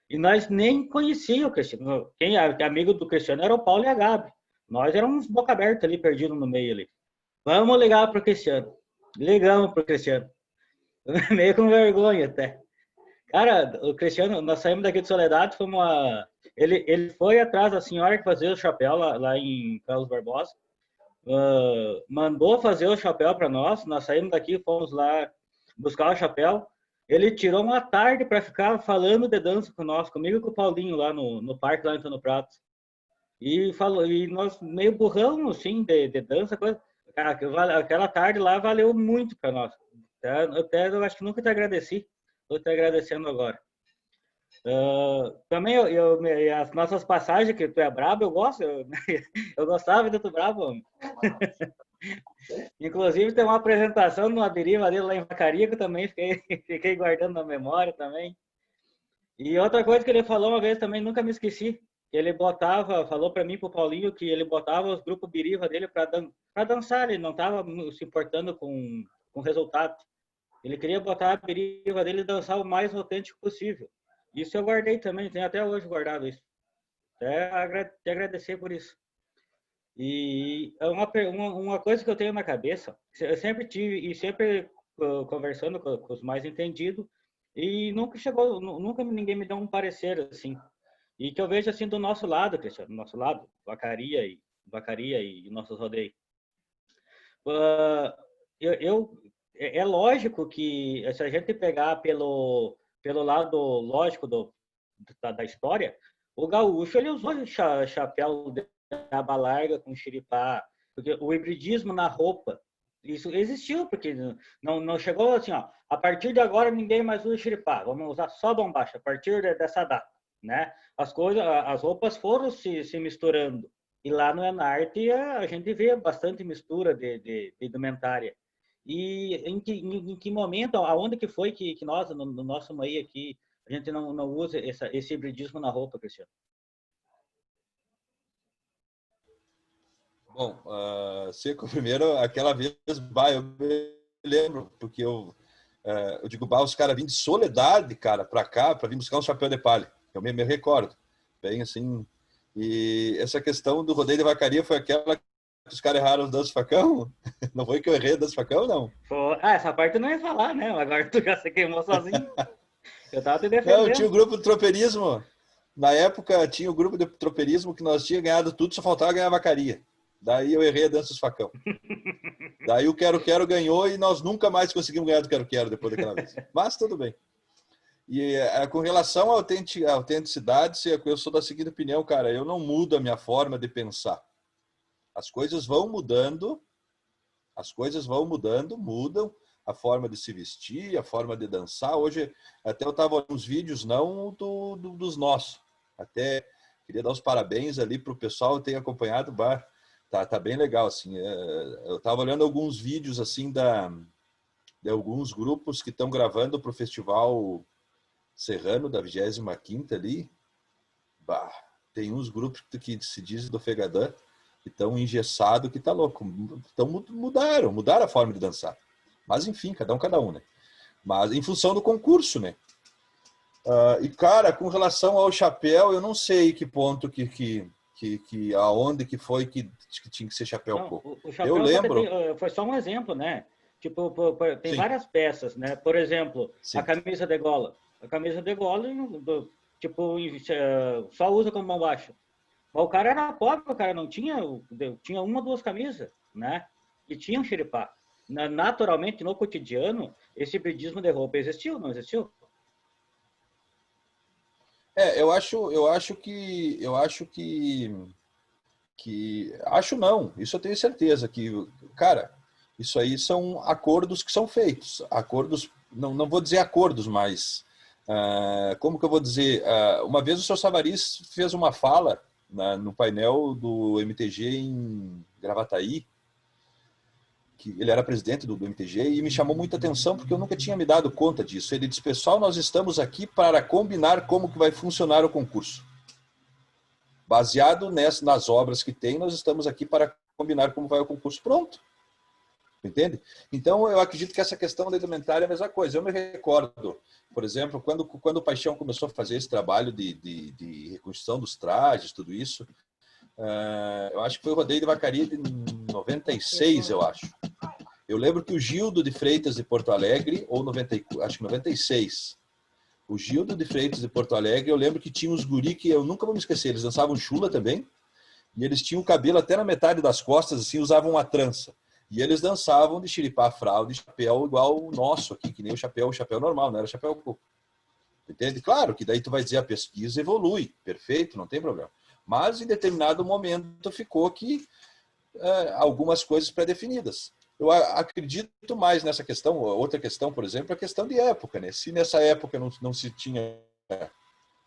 E nós nem conhecíamos o Cristiano. Quem é amigo do Cristiano era o Paulo e a Gabi. Nós éramos boca aberta ali, perdidos no meio ali. Vamos ligar para o Cristiano. Ligamos para o Cristiano. Meio com vergonha até. Cara, o Cristiano, nós saímos daqui de Soledade, ele foi atrás da senhora que fazia o chapéu lá em Carlos Barbosa. Mandou fazer o chapéu para nós saímos daqui, fomos lá buscar o chapéu. Ele tirou uma tarde para ficar falando de dança com nós, comigo e com o Paulinho lá no parque, lá em Antônio Prato. E nós meio burrão, assim, de dança, coisa. Cara, aquela tarde lá valeu muito para nós. Eu acho que nunca te agradeci. Estou te agradecendo agora. Também as nossas passagens, que tu é brabo, eu gosto. Eu gostava de tu brabo. Inclusive, tem uma apresentação numa deriva dele lá em Vacaria, que eu também fiquei guardando na memória também. E outra coisa que ele falou uma vez também, nunca me esqueci. Ele falou para mim, pro Paulinho, que ele botava os grupos biriva dele para dançar. Ele não estava se importando com o resultado. Ele queria botar a biriva dele e dançar o mais autêntico possível. Isso eu guardei também, tenho até hoje guardado isso. Até te agradecer por isso. E uma coisa que eu tenho na cabeça, eu sempre tive, e sempre conversando com os mais entendidos, e nunca ninguém me deu um parecer assim. E que eu vejo assim do nosso lado, Cristiano, do nosso lado, Vacaria e nossos rodeios. É lógico que se a gente pegar pelo lado lógico da história, o gaúcho ele usou chapéu de aba larga com chiripá, porque o hibridismo na roupa, isso existiu, porque não chegou assim, ó, a partir de agora ninguém mais usa chiripá, vamos usar só bombacha, a partir dessa data, né? As roupas foram se misturando, e lá no Enarte a gente vê bastante mistura de indumentária. E em que momento, aonde que foi que nós, no nosso meio aqui, a gente não usa esse hibridismo na roupa, Cristiano? Bom, Seco, primeiro, aquela vez, eu me lembro, porque eu digo, os caras vêm de Soledade, cara, para cá, para vir buscar um chapéu de palha. Eu me recordo. Bem assim. E essa questão do rodeio de vacaria foi aquela que os caras erraram os danças facão? Não foi que eu errei o dança facão, não? Essa parte eu não ia falar, né? Agora tu já se queimou sozinho. Eu tava te defendendo. Não, tinha o grupo de tropeirismo. Na época, tinha o grupo de tropeirismo que nós tínhamos ganhado tudo, só faltava ganhar a vacaria. Daí eu errei a dança dos facão. Daí o Quero-Quero ganhou e nós nunca mais conseguimos ganhar do Quero-Quero depois daquela vez. Mas tudo bem. E com relação à autenticidade, eu sou da seguinte opinião, cara, eu não mudo a minha forma de pensar. As coisas vão mudando, mudam a forma de se vestir, a forma de dançar. Hoje, até eu estava olhando uns vídeos, não dos nossos. Até queria dar os parabéns ali para o pessoal que tem acompanhado o bar. Tá bem legal, assim. Eu estava olhando alguns vídeos, assim, de alguns grupos que estão gravando para o Festival Serrano, da 25ª ali. Bah, tem uns grupos que se dizem do Fegadã, que estão engessados, que tá louco. Então mudaram a forma de dançar. Mas, enfim, cada um, né? Mas em função do concurso, né? E, cara, com relação ao chapéu, eu não sei que ponto aonde que foi que tinha que ser chapéu coco. O chapéu eu lembro. Foi só um exemplo, né? Tipo, tem Sim. várias peças, né? Por exemplo, Sim. a camisa de gola. A camisa de gola, tipo, só usa como bombacha. Mas o cara era pobre, o cara não tinha uma ou duas camisas, né? E tinha um xiripá. Naturalmente, no cotidiano, esse hibridismo de roupa existiu, não existiu? Eu acho não, isso eu tenho certeza que, cara, isso aí são acordos que são feitos, acordos, não vou dizer acordos, mas como que eu vou dizer, uma vez o Sr. Savariz fez uma fala no painel do MTG em Gravataí, que ele era presidente do MTG, e me chamou muita atenção porque eu nunca tinha me dado conta disso. Ele disse, pessoal, nós estamos aqui para combinar como que vai funcionar o concurso. Baseado nas obras que tem, nós estamos aqui para combinar como vai o concurso. Pronto. Entende? Então, eu acredito que essa questão da indumentária é a mesma coisa. Eu me recordo, por exemplo, quando o Paixão começou a fazer esse trabalho de reconstrução dos trajes, tudo isso, eu acho que foi o rodeio de vacaria de 96, eu acho. Eu lembro que o Gildo de Freitas de Porto Alegre, acho que 96, o Gildo de Freitas de Porto Alegre, eu lembro que tinha uns guri que eu nunca vou me esquecer, eles dançavam chula também, e eles tinham o cabelo até na metade das costas, assim, usavam uma trança. E eles dançavam de xiripá, fralda e chapéu igual o nosso aqui, que nem o chapéu normal, não era chapéu coco. Entende? Claro que daí tu vai dizer a pesquisa evolui, perfeito, não tem problema. Mas em determinado momento ficou que algumas coisas pré-definidas. Eu acredito mais nessa questão. Outra questão, por exemplo, é a questão de época, né? Se nessa época não se tinha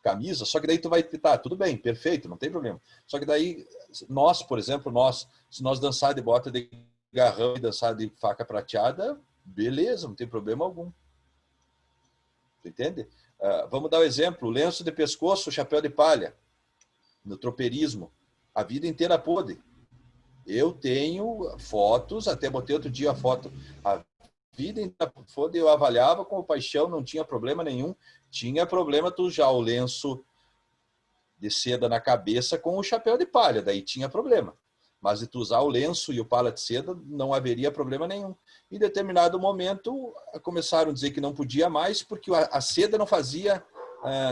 camisa, só que daí tu vai, tudo bem, perfeito, não tem problema. Só que daí, nós, por exemplo, se nós dançar de bota de garrão e dançar de faca prateada, beleza, não tem problema algum. Tu entende? Vamos dar um exemplo, lenço de pescoço, chapéu de palha, no tropeirismo, a vida inteira pôde. Eu tenho fotos, até botei outro dia a foto, a vida inteira pôde, eu avaliava com o Paixão, não tinha problema nenhum, tinha problema tu já o lenço de seda na cabeça com o chapéu de palha, daí tinha problema. Mas de tu usar o lenço e o pala de seda, não haveria problema nenhum. Em determinado momento, começaram a dizer que não podia mais, porque a seda não fazia,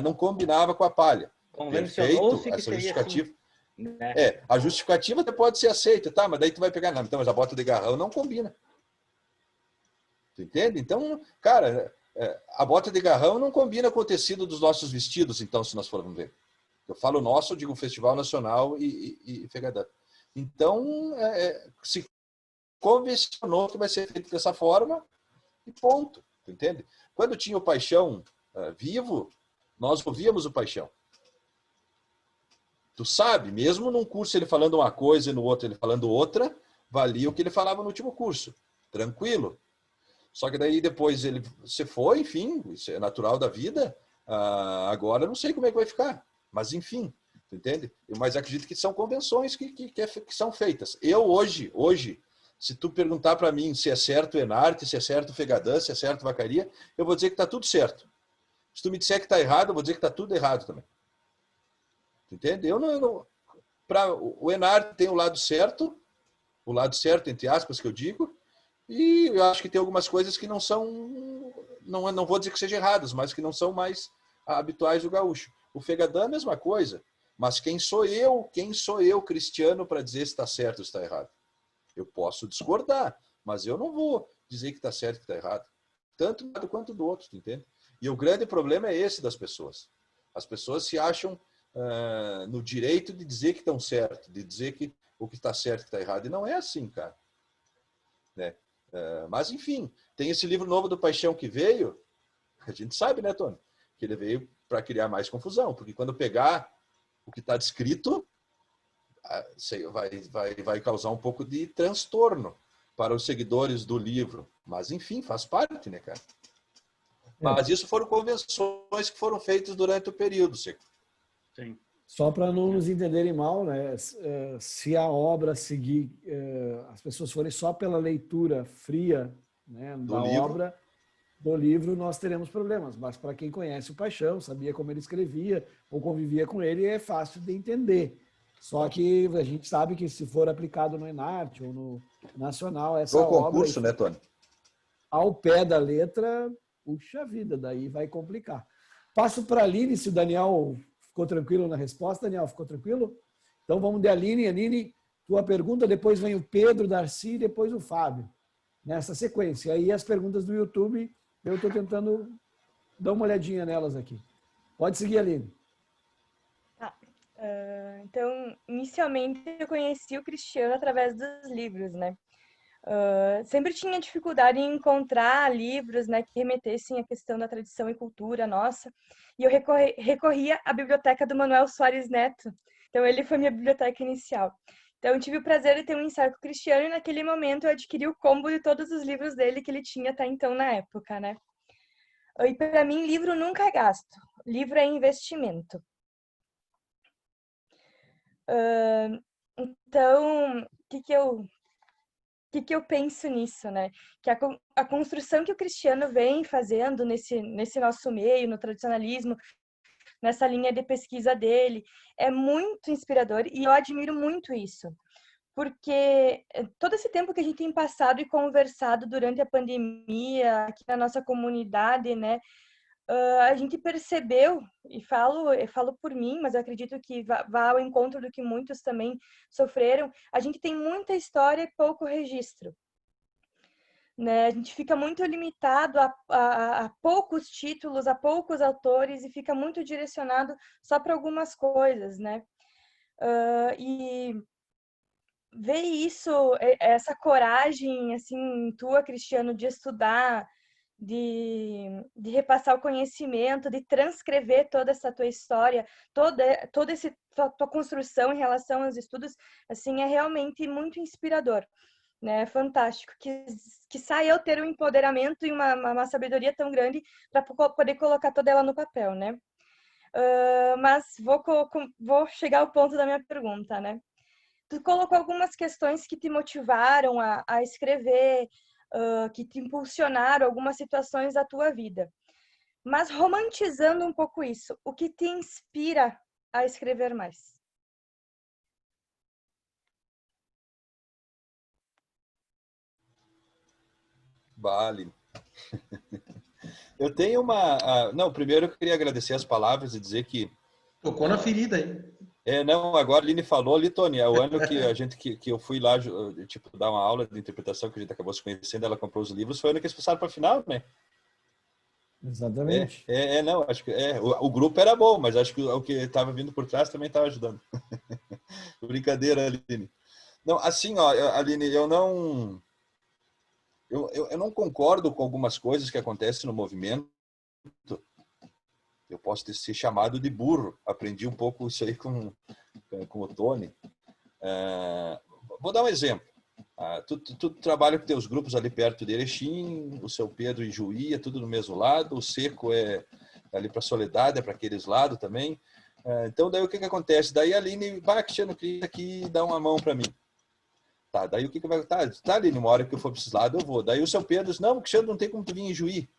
não combinava com a palha. Perfeito, essa justificativa. Assim, né? A justificativa até pode ser aceita, tá? Mas daí tu vai pegar, não, então, mas a bota de garrão não combina. Tu entende? Então, cara, a bota de garrão não combina com o tecido dos nossos vestidos, então, se nós formos ver. Eu falo nosso, eu digo Festival Nacional e Fegadã. Então, se convencionou que vai ser feito dessa forma e ponto. Tu entende? Quando tinha o Paixão vivo, nós ouvíamos o Paixão. Tu sabe, mesmo num curso ele falando uma coisa e no outro ele falando outra, valia o que ele falava no último curso. Tranquilo. Só que daí depois você foi, enfim, isso é natural da vida. Agora eu não sei como é que vai ficar. Mas enfim, tu entende? Mas acredito que são convenções que são feitas. Eu hoje, se tu perguntar para mim se é certo o Enarte, se é certo o Fegadã, se é certo Vacaria, eu vou dizer que está tudo certo. Se tu me disser que está errado, eu vou dizer que está tudo errado também. Tu entende? O Enarte tem o lado certo, entre aspas, que eu digo, e eu acho que tem algumas coisas que não são, não vou dizer que sejam erradas, mas que não são mais habituais do gaúcho. O Fegadã é a mesma coisa, mas quem sou eu, cristiano, para dizer se está certo ou se está errado? Eu posso discordar, mas eu não vou dizer que está certo e que está errado. Tanto do lado quanto do outro, tu entende? E o grande problema é esse das pessoas. As pessoas se acham no direito de dizer que estão certo, de dizer que o que está certo e que está errado. E não é assim, cara. Né? Mas, enfim, tem esse livro novo do Paixão que veio, a gente sabe, né, Tony? Que ele veio para criar mais confusão, porque quando pegar o que está descrito, vai causar um pouco de transtorno para os seguidores do livro. Mas, enfim, faz parte, né, cara? Mas isso foram convenções que foram feitas durante o período, Seco. Sim. Só para não nos entenderem mal, né? Se a obra seguir, as pessoas forem só pela leitura fria, né, da obra, do livro, nós teremos problemas. Mas para quem conhece o Paixão, sabia como ele escrevia ou convivia com ele, é fácil de entender. Só que a gente sabe que se for aplicado no Enarte ou no Nacional, essa Foi o obra, concurso, né, Tony? ao pé da letra, puxa vida, daí vai complicar. Passo para a Aline, se o Daniel ficou tranquilo na resposta. Daniel, ficou tranquilo? Então vamos de Aline. Aline, tua pergunta, depois vem o Pedro, Darcy e depois o Fábio. Nessa sequência. Aí as perguntas do YouTube, eu estou tentando dar uma olhadinha nelas aqui. Pode seguir, Aline. Então, inicialmente eu conheci o Cristiano através dos livros, né? Sempre tinha dificuldade em encontrar livros, né, que remetessem à questão da tradição e cultura nossa, e eu recorria à biblioteca do Manuel Soares Neto. Então ele foi minha biblioteca inicial. Então eu tive o prazer de ter um ensaio com o Cristiano, e naquele momento eu adquiri o combo de todos os livros dele que ele tinha até então na época, né? E para mim livro nunca é gasto, livro é investimento. Então, o que eu penso nisso, né? Que a construção que o Cristiano vem fazendo nesse nosso meio, no tradicionalismo, nessa linha de pesquisa dele, é muito inspirador e eu admiro muito isso. Porque todo esse tempo que a gente tem passado e conversado durante a pandemia aqui na nossa comunidade, né? A gente percebeu, e eu falo por mim, mas eu acredito que vá ao encontro do que muitos também sofreram, a gente tem muita história e pouco registro. Né? A gente fica muito limitado a poucos títulos, a poucos autores, e fica muito direcionado só para algumas coisas, né? E ver isso, essa coragem, assim, tua, Cristiano, de estudar, de repassar o conhecimento, de transcrever toda essa tua história, toda essa tua construção em relação aos estudos, assim, é realmente muito inspirador, né? É fantástico. Que saia eu ter um empoderamento e uma sabedoria tão grande para poder colocar toda ela no papel, né? Mas vou chegar ao ponto da minha pergunta, né? Tu colocou algumas questões que te motivaram a escrever, que te impulsionaram algumas situações da tua vida. Mas romantizando um pouco isso, o que te inspira a escrever mais? Vale. Eu tenho uma... Não, primeiro eu queria agradecer as palavras e dizer que... Tocou na ferida aí. Não, agora a Aline falou ali, Tony, é o ano que que eu fui lá, tipo, dar uma aula de interpretação, que a gente acabou se conhecendo, ela comprou os livros, foi o ano que eles passaram para a final, né? Exatamente. Não, acho que o grupo era bom, mas acho que o que estava vindo por trás também estava ajudando. Brincadeira, Aline. Não, assim, ó, Aline, eu não concordo com algumas coisas que acontecem no movimento. Eu posso ter ser chamado de burro. Aprendi um pouco isso aí com o Tony. Vou dar um exemplo. Tu trabalha com teus grupos ali perto de Erechim, o seu Pedro em Juí, é tudo no mesmo lado, o Seco é ali para Soledade, é para aqueles lados também. Então, daí o que acontece? Daí a Aline, Cristiano, queria aqui dar uma mão para mim. Tá, daí o que vai... Tá, Aline, uma hora que eu for para esses lados, eu vou. Daí o seu Pedro diz, não, Cristiano, não tem como tu vir em Juí.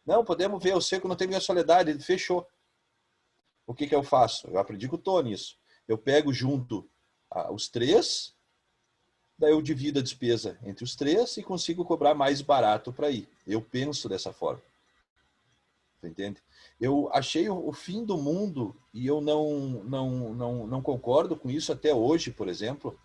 Não, podemos ver, o Seco não tem minha Soledade, ele fechou. O que eu faço? Eu aprendi com o Tony isso. Eu pego junto os três, daí eu divido a despesa entre os três e consigo cobrar mais barato para ir. Eu penso dessa forma. Entende? Eu achei o fim do mundo e eu não concordo com isso até hoje, por exemplo.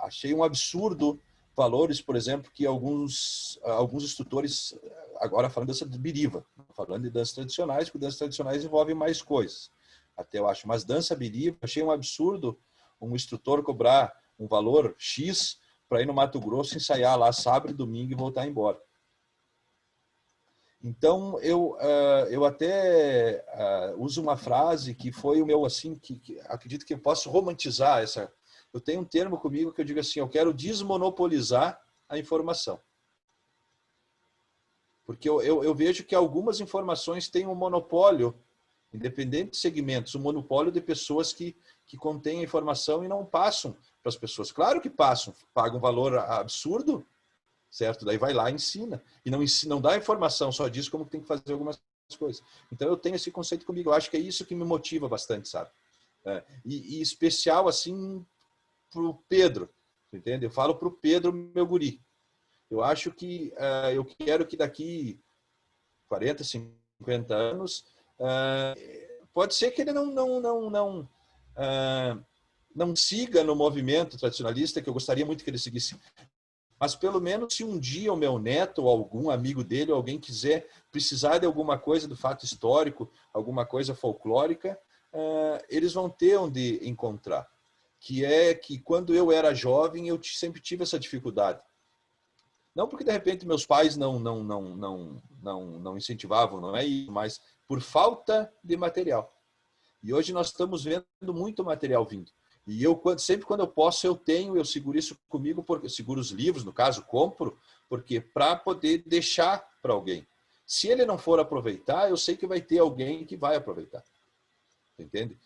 Achei um absurdo valores, por exemplo, que alguns instrutores, agora falando dessa de biriva, falando de danças tradicionais, porque danças tradicionais envolvem mais coisas. Até eu acho, mas dança biriva, achei um absurdo um instrutor cobrar um valor X para ir no Mato Grosso, ensaiar lá sábado e domingo e voltar embora. Então, eu até uso uma frase que foi o meu, assim, que acredito que eu posso romantizar essa... Eu tenho um termo comigo que eu digo assim, eu quero desmonopolizar a informação. Porque eu vejo que algumas informações têm um monopólio, independente de segmentos, um monopólio de pessoas que contêm a informação e não passam para as pessoas. Claro que passam, pagam um valor absurdo, certo? Daí vai lá e ensina. E não dá informação, só diz como tem que fazer algumas coisas. Então eu tenho esse conceito comigo. Eu acho que é isso que me motiva bastante, sabe? E especial, assim, pro Pedro, entende? Eu falo pro Pedro, meu guri. Eu acho que eu quero que daqui 40, 50 anos pode ser que ele não siga no movimento tradicionalista, que eu gostaria muito que ele seguisse. Mas pelo menos se um dia o meu neto ou algum amigo dele ou alguém quiser precisar de alguma coisa do fato histórico, alguma coisa folclórica, eles vão ter onde encontrar. Que é que quando eu era jovem eu sempre tive essa dificuldade. Não porque de repente meus pais não incentivavam, não é isso, mas por falta de material. E hoje nós estamos vendo muito material vindo. E eu sempre quando eu posso eu seguro isso comigo, porque seguro os livros, no caso compro, porque para poder deixar para alguém. Se ele não for aproveitar, eu sei que vai ter alguém que vai aproveitar. Entende?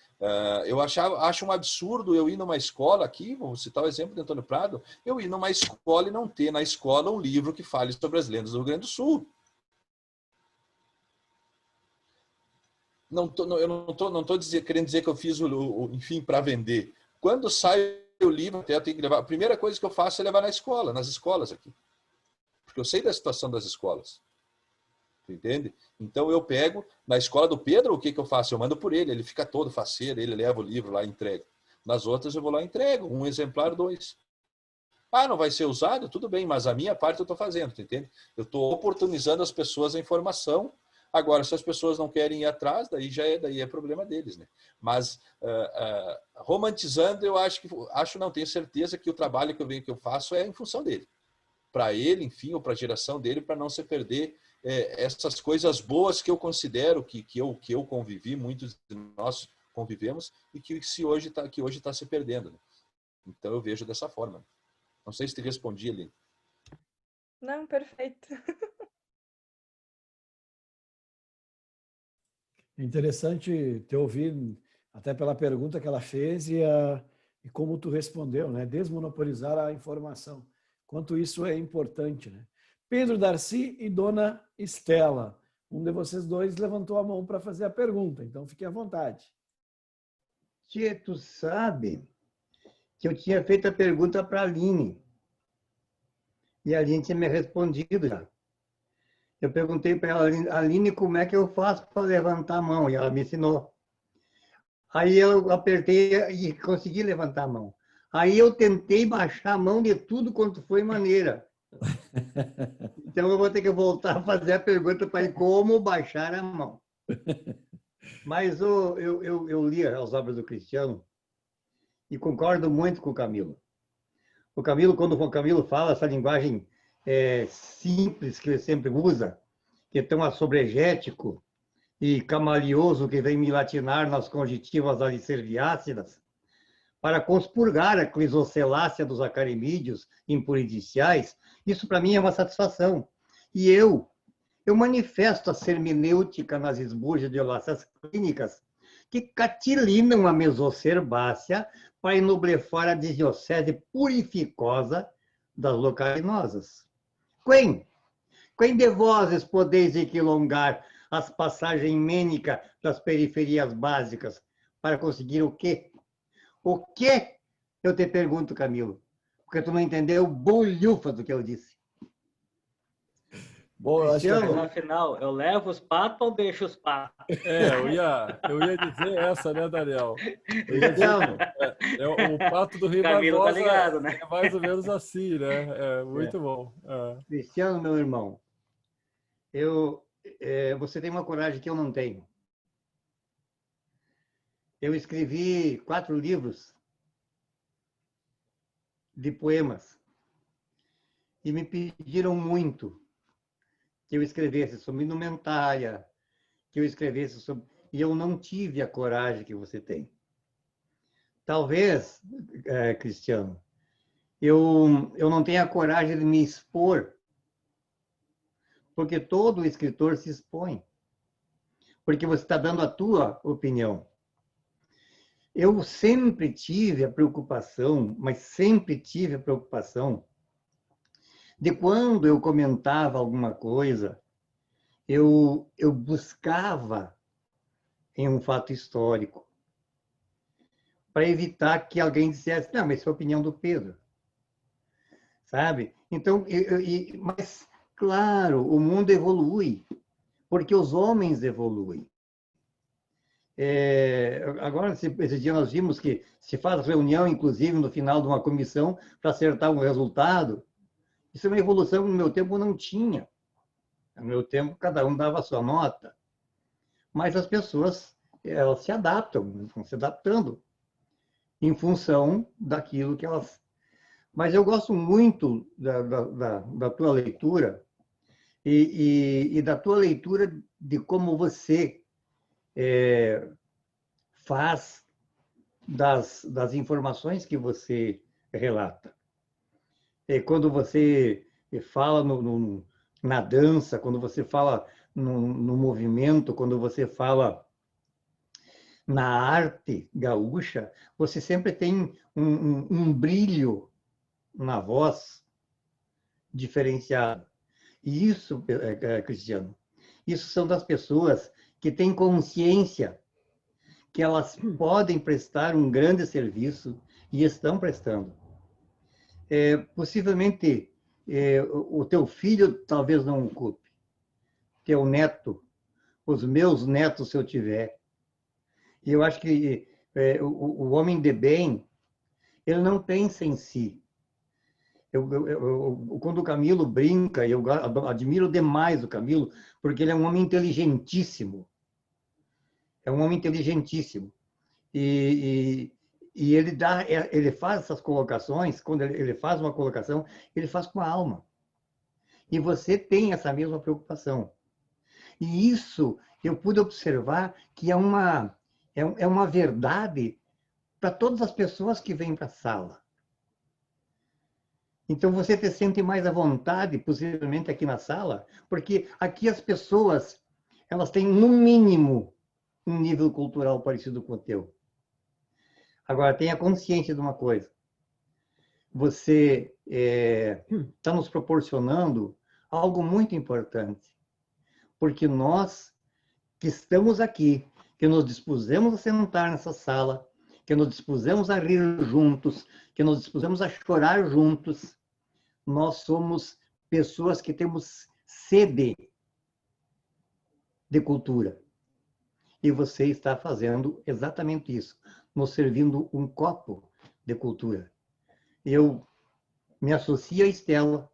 Eu acho um absurdo eu ir numa escola aqui, vou citar o exemplo de Antônio Prado, eu ir numa escola e não ter na escola um livro que fale sobre as lendas do Rio Grande do Sul. Eu não estou querendo dizer que eu fiz enfim, para vender. Quando sai o livro, até eu tenho que levar. A primeira coisa que eu faço é levar na escola, nas escolas aqui. Porque eu sei da situação das escolas. Entende? Então eu pego, na escola do Pedro, o que eu faço? Eu mando por ele fica todo faceiro, ele leva o livro lá e entrega. Nas outras eu vou lá e entrego, um exemplar, 2. Não vai ser usado? Tudo bem, mas a minha parte eu estou fazendo, entende? Eu estou oportunizando as pessoas a informação. Agora, se as pessoas não querem ir atrás, daí é problema deles, né? Mas romantizando, eu não tenho certeza que o trabalho que eu faço é em função dele. Para ele, enfim, ou para a geração dele, para não se perder essas coisas boas que eu considero que eu convivi, muitos de nós convivemos, e que hoje está se perdendo, né? Então eu vejo dessa forma. Não sei se te respondi, Aline. Não, perfeito. É interessante te ouvir, até pela pergunta que ela fez e como tu respondeu, né? Desmonopolizar a informação. Quanto isso é importante, né? Pedro Darcy e Dona Estela. Um de vocês dois levantou a mão para fazer a pergunta, então fique à vontade. Tia, tu sabe que eu tinha feito a pergunta para a Aline. E a Aline tinha me respondido já. Eu perguntei para ela, Aline, como é que eu faço para levantar a mão? E ela me ensinou. Aí eu apertei e consegui levantar a mão. Aí eu tentei baixar a mão de tudo quanto foi maneira. Então eu vou ter que voltar a fazer a pergunta para como baixar a mão. Mas eu li as obras do Cristiano e concordo muito com o Camilo. O Camilo, quando o Camilo fala essa linguagem simples que ele sempre usa, que é tão assobregético e camalioso que vem me latinar nas conjuntivas alicerviácidas, para conspurgar a clisocelácea dos acarimídeos impuridiciais, isso para mim é uma satisfação. E eu manifesto a sermenêutica nas esbujas de oláceas clínicas que catilinam a mesocerbácea para enoblefar a diocese purificosa das localinosas. Quem de vozes podeis equilongar as passagens mênicas das periferias básicas para conseguir o quê? O quê? Eu te pergunto, Camilo, porque tu não entendeu bolhufas do que eu disse. Bom, eu acho que Cristiano, Afinal, eu levo os patos ou deixo os patos? Eu ia dizer essa, né, Daniel? Cristiano, O pato do Rio Camilo tá Barbosa ligado, né? é mais ou menos assim, né? É muito bom. Cristiano, meu irmão, você tem uma coragem que eu não tenho. Eu escrevi 4 livros de poemas e me pediram muito que eu escrevesse sobre indumentária, que eu escrevesse sobre... E eu não tive a coragem que você tem. Talvez, Cristiano, eu não tenha a coragem de me expor, porque todo escritor se expõe, porque você está dando a tua opinião. Eu sempre tive a preocupação, mas sempre tive a preocupação de quando eu comentava alguma coisa, eu buscava em um fato histórico, para evitar que alguém dissesse, não, mas isso é a opinião do Pedro. Sabe? Então, mas, claro, o mundo evolui, porque os homens evoluem. Agora, esse dia nós vimos que se faz reunião, inclusive, no final de uma comissão, para acertar um resultado. Isso é uma evolução que no meu tempo não tinha. No meu tempo, cada um dava a sua nota. Mas as pessoas, elas se adaptam, vão se adaptando em função daquilo que elas... Mas eu gosto muito da tua leitura e da tua leitura de como você faz das informações que você relata. Quando você fala na dança, quando você fala no movimento, quando você fala na arte gaúcha, você sempre tem um brilho na voz diferenciado. E isso, Cristiano, isso são das pessoas que têm consciência que elas podem prestar um grande serviço e estão prestando. Possivelmente, o teu filho talvez não ocupe, teu neto, os meus netos, se eu tiver. E eu acho que o homem de bem, ele não pensa em si. Quando o Camilo brinca, eu admiro demais o Camilo, porque ele é um homem inteligentíssimo. É um homem inteligentíssimo. E ele faz essas colocações, quando ele faz uma colocação, ele faz com a alma. E você tem essa mesma preocupação. E isso eu pude observar que é uma verdade para todas as pessoas que vêm para a sala. Então, você se sente mais à vontade, possivelmente, aqui na sala, porque aqui as pessoas, elas têm, no mínimo, um nível cultural parecido com o teu. Agora, tenha consciência de uma coisa. Você está nos proporcionando algo muito importante, porque nós que estamos aqui, que nos dispusemos a sentar nessa sala, que nos dispusemos a rir juntos, que nos dispusemos a chorar juntos, nós somos pessoas que temos sede de cultura. E você está fazendo exatamente isso, nos servindo um copo de cultura. Eu me associo a Estela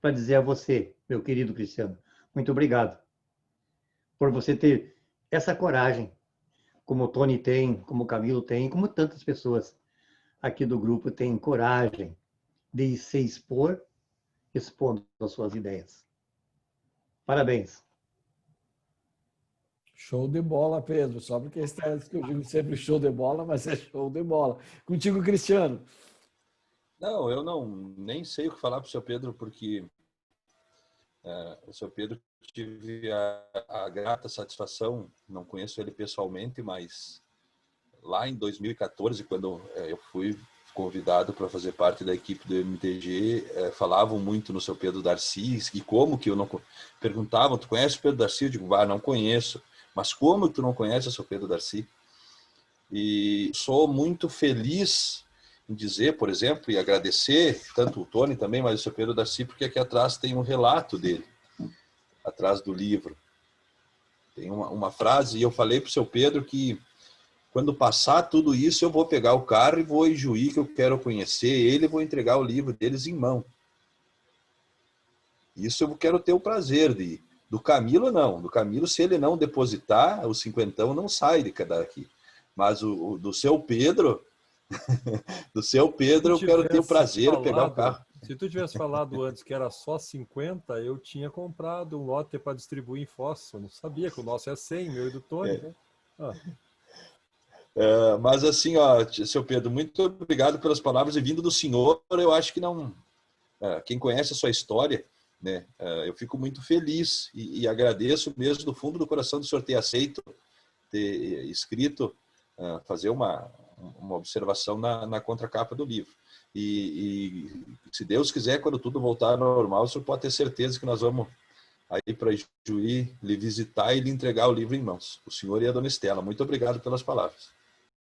para dizer a você, meu querido Cristiano, muito obrigado por você ter essa coragem, como o Tony tem, como o Camilo tem, como tantas pessoas aqui do grupo têm coragem de se expor, expondo as suas ideias. Parabéns. Show de bola, Pedro. Só porque está que eu digo sempre show de bola, mas é show de bola. Contigo, Cristiano. Não, eu nem sei o que falar para o seu Pedro, porque o seu Pedro tive a grata satisfação, não conheço ele pessoalmente, mas lá em 2014, quando eu fui convidado para fazer parte da equipe do MTG, falavam muito no seu Pedro Darcy, e como que eu não... Perguntavam, tu conhece o Pedro Darcy? Eu digo, não conheço. Mas como que tu não conhece o seu Pedro Darcy? E sou muito feliz em dizer, por exemplo, e agradecer, tanto o Tony também, mas o seu Pedro Darcy, porque aqui atrás tem um relato dele, atrás do livro. Tem uma frase, e eu falei para o seu Pedro que quando passar tudo isso, eu vou pegar o carro e vou em Juí, que eu quero conhecer ele, e vou entregar o livro deles em mão. Isso eu quero ter o prazer de ir. Do Camilo, não. Do Camilo, se ele não depositar, o cinquentão não sai daqui. Mas do seu Pedro, do seu Pedro, eu quero ter o prazer de pegar o carro. Se tu tivesse falado antes que era só 50, eu tinha comprado um lote para distribuir em Foz. Eu não sabia que o nosso é 100, meu e do Tony. Né? Mas assim, seu Pedro, muito obrigado pelas palavras, e vindo do senhor, eu acho que não... quem conhece a sua história, né, eu fico muito feliz e agradeço mesmo do fundo do coração do senhor ter aceito, ter escrito, fazer uma observação na contracapa do livro. E se Deus quiser, quando tudo voltar ao normal, o senhor pode ter certeza que nós vamos aí para Juí lhe visitar e lhe entregar o livro em mãos. O senhor e a dona Estela. Muito obrigado pelas palavras.